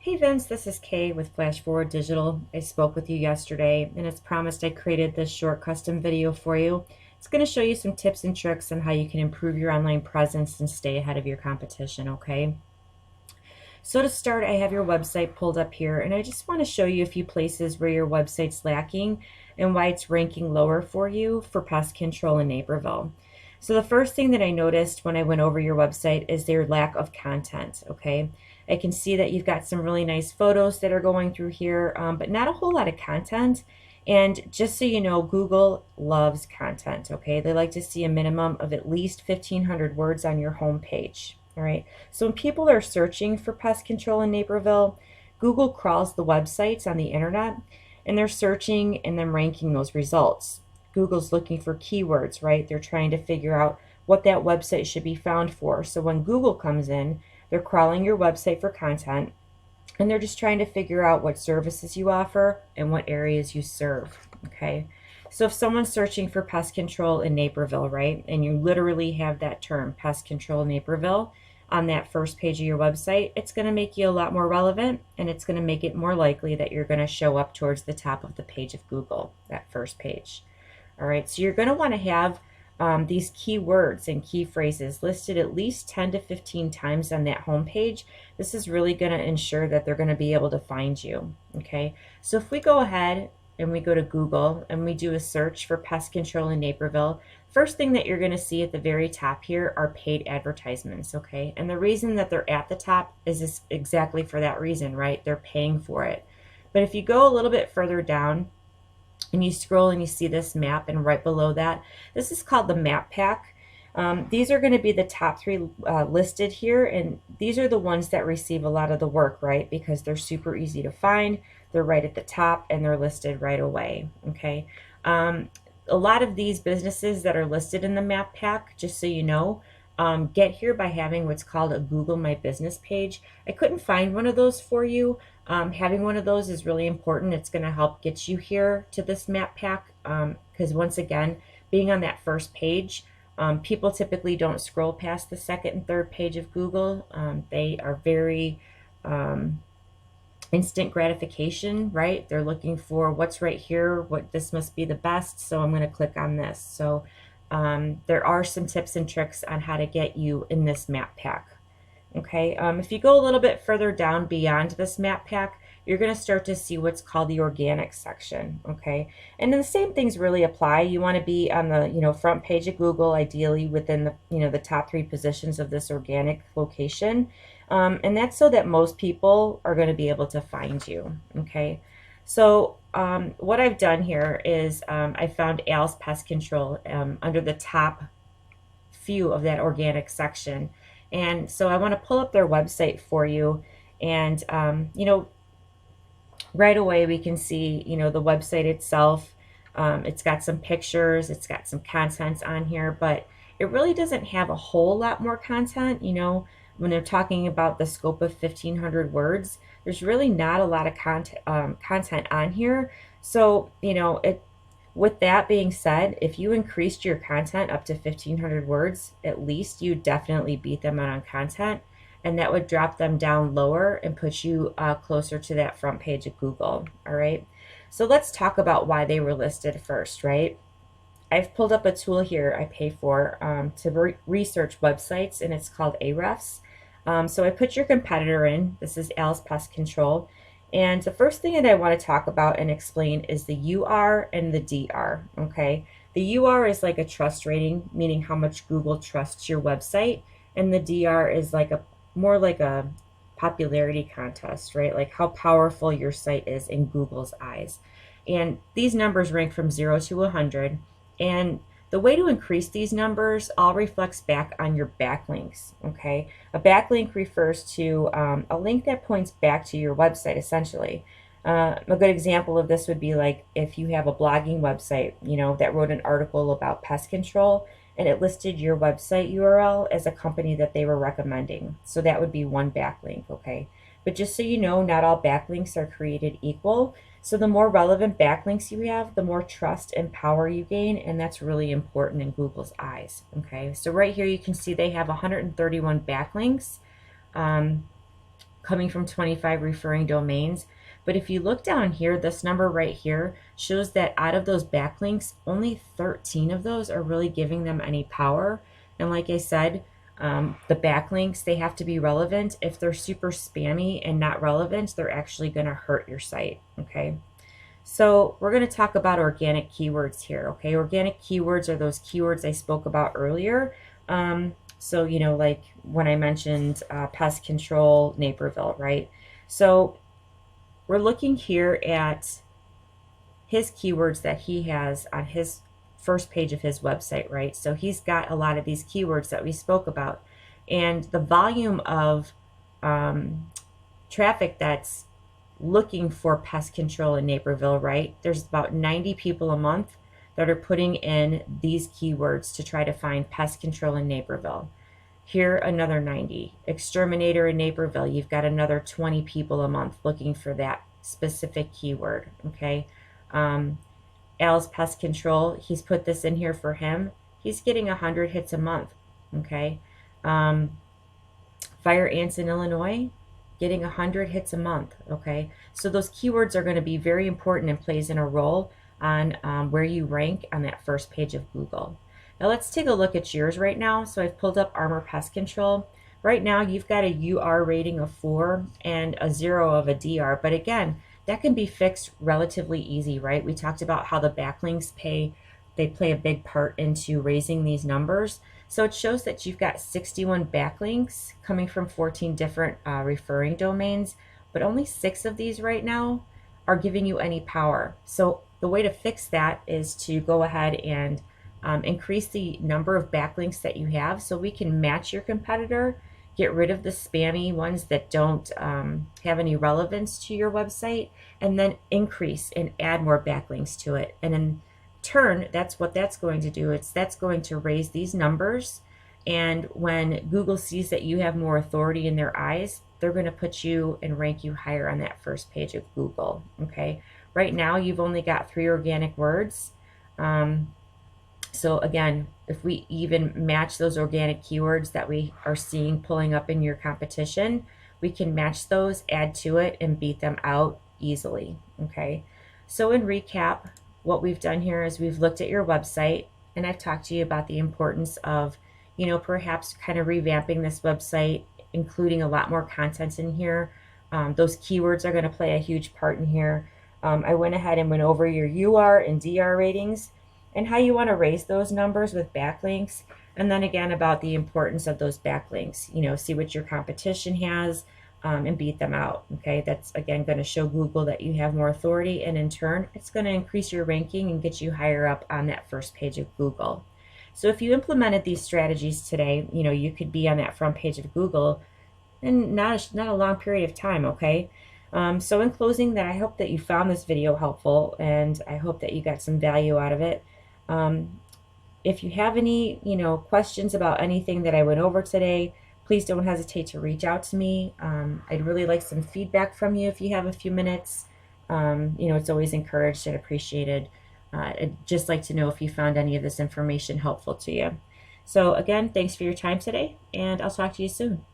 Hey Vince, this is Kaye with Flash Forward Digital. I spoke with you yesterday, and as promised, I created this short custom video for you. It's going to show you some tips and tricks on how you can improve your online presence and stay ahead of your competition, okay? So to start, I have your website pulled up here, and I just want to show you a few places where your website's lacking and why it's ranking lower for you for pest control in Naperville. So the first thing that I noticed when I went over your website is their lack of content, okay? I can see that you've got some really nice photos that are going through here, but not a whole lot of content. And just so you know, Google loves content, okay? They like to see a minimum of at least 1,500 words on your home page. All right, so when people are searching for pest control in Naperville, Google crawls the websites on the internet and they're searching and then ranking those results. Google's looking for keywords, right? They're trying to figure out what that website should be found for. So when Google comes in, they're crawling your website for content and they're just trying to figure out what services you offer and what areas you serve, okay? So if someone's searching for pest control in Naperville, right, and you literally have that term, pest control Naperville, on that first page of your website, it's going to make you a lot more relevant, and it's going to make it more likely that you're going to show up towards the top of the page of Google, that first page. All right, so you're going to want to have these keywords and key phrases listed at least 10 to 15 times on that home page. This is really going to ensure that they're going to be able to find you. Okay, so if we go ahead and we go to Google and we do a search for pest control in Naperville, first thing that you're going to see at the very top here are paid advertisements, okay? And the reason that they're at the top is exactly for that reason, right? They're paying for it. But if you go a little bit further down and you scroll and you see this map, and right below that, this is called the map pack. These are going to be the top three listed here, and these are the ones that receive a lot of the work, right? Because they're super easy to find, they're right at the top, and they're listed right away, okay? A lot of these businesses that are listed in the map pack, just so you know, get here by having what's called a Google My Business page. I couldn't find one of those for you. Having one of those is really important. It's going to help get you here to this map pack because once again, being on that first page, people typically don't scroll past the second and third page of Google. They are very instant gratification, right? They're looking for what's right here, what this must be the best, so I'm going to click on this. So there are some tips and tricks on how to get you in this map pack. Okay, if you go a little bit further down beyond this map pack, you're going to start to see what's called the organic section. Okay, and then the same things really apply. You want to be on the front page of Google, ideally within the the top 3 positions of this organic location, and that's so that most people are going to be able to find you. Okay, so what I've done here is I found Al's Pest Control under the top few of that organic section. And so I want to pull up their website for you, and right away we can see the website itself. It's got some pictures, it's got some content on here, but it really doesn't have a whole lot more content. When they're talking about the scope of 1,500 words, there's really not a lot of content on here. So with that being said, if you increased your content up to 1,500 words, at least you definitely beat them on content, and that would drop them down lower and put you closer to that front page of Google. All right, so let's talk about why they were listed first, right? I've pulled up a tool here I pay for to research websites, and it's called Ahrefs. So I put your competitor in. This is Al's Pest Control. And the first thing that I want to talk about and explain is the UR and the DR, okay? The UR is like a trust rating, meaning how much Google trusts your website, and the DR is more like a popularity contest, right? Like how powerful your site is in Google's eyes. And these numbers rank from 0 to 100, and the way to increase these numbers all reflects back on your backlinks, okay? A backlink refers to a link that points back to your website, essentially. A good example of this would be like if you have a blogging website, that wrote an article about pest control, and it listed your website URL as a company that they were recommending. So that would be one backlink, okay? But just so you know, not all backlinks are created equal. So the more relevant backlinks you have, the more trust and power you gain, and that's really important in Google's eyes. Okay, so right here you can see they have 131 backlinks. coming from 25 referring domains. But if you look down here, this number right here shows that out of those backlinks, only 13 of those are really giving them any power. And like I said, the backlinks, they have to be relevant. If they're super spammy and not relevant, they're actually going to hurt your site, okay? So we're going to talk about organic keywords here, okay? Organic keywords are those keywords I spoke about earlier. So, you know, like when I mentioned pest control, Naperville, right? So we're looking here at his keywords that he has on his first page of his website, right? So he's got a lot of these keywords that we spoke about. And the volume of traffic that's looking for pest control in Naperville, right? There's about 90 people a month that are putting in these keywords to try to find pest control in Naperville. Here, another 90. Exterminator in Naperville, you've got another 20 people a month looking for that specific keyword, okay? Al's Pest Control, he's put this in here for him. He's getting 100 hits a month, okay? Fire ants in Illinois, getting 100 hits a month, okay? So those keywords are going to be very important and plays in a role on where you rank on that first page of Google. Now let's take a look at yours right now. So I've pulled up Armor Pest Control. Right now you've got a UR rating of 4 and a 0 of a DR, but again, that can be fixed relatively easy, right? We talked about how the backlinks play a big part into raising these numbers. So it shows that you've got 61 backlinks coming from 14 different referring domains, but only 6 of these right now are giving you any power. So the way to fix that is to go ahead and increase the number of backlinks that you have so we can match your competitor, get rid of the spammy ones that don't have any relevance to your website, and then increase and add more backlinks to it. And in turn, that's what that's going to do. That's going to raise these numbers. And when Google sees that you have more authority in their eyes, they're going to put you and rank you higher on that first page of Google, okay? Right now, you've only got 3 organic words. So again, if we even match those organic keywords that we are seeing pulling up in your competition, we can match those, add to it, and beat them out easily, okay? So in recap, what we've done here is we've looked at your website, and I've talked to you about the importance of, you know, perhaps kind of revamping this website, including a lot more content in here. Those keywords are going to play a huge part in here. I went ahead and went over your UR and DR ratings and how you want to raise those numbers with backlinks. And then again about the importance of those backlinks, you know, see what your competition has and beat them out. Okay, that's again going to show Google that you have more authority, and in turn, it's going to increase your ranking and get you higher up on that first page of Google. So if you implemented these strategies today, you know, you could be on that front page of Google in not a long period of time, okay? So in closing, I hope that you found this video helpful, and I hope that you got some value out of it. If you have any, you know, questions about anything that I went over today, please don't hesitate to reach out to me. I'd really like some feedback from you if you have a few minutes. You know, it's always encouraged and appreciated. I'd just like to know if you found any of this information helpful to you. So again, thanks for your time today, and I'll talk to you soon.